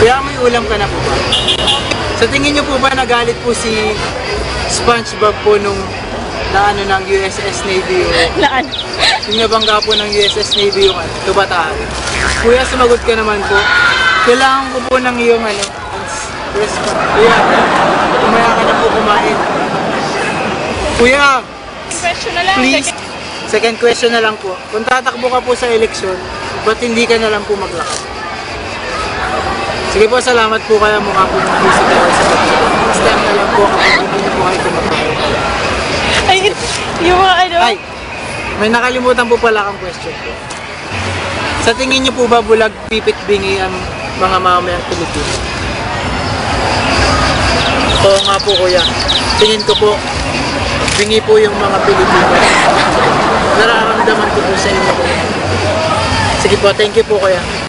Kuya, may ulam ka na po ba? Sa tingin niyo po ba nagalit po si SpongeBob po nung naano ng USS Navy yung yung nabangga po ng USS Navy yung tubataan? Kuya, sumagot ka naman po. Kailangan ko po ng iyong response. Kuya, kumaya ka na po kumain. Kuya, Question na lang. please, second question na lang po. Kung tatakbo ka po sa eleksyon, ba't hindi ka na lang po maglakad? Sige po, salamat po kaya mukha po ng music na sa pagkakas. Next time na lang po kapag hindi na po kayo kumakain. Ay, yung mga ano. Ay, may nakalimutan po pala kang question po. Sa tingin niyo po ba bulag pipit bingi ang mga mamamayang Pilipino? Oo nga po kuya. Tingin ko po, bingi po yung mga Pilipino. Nararamdaman ko po sa inyo. Sige po, thank you po kuya.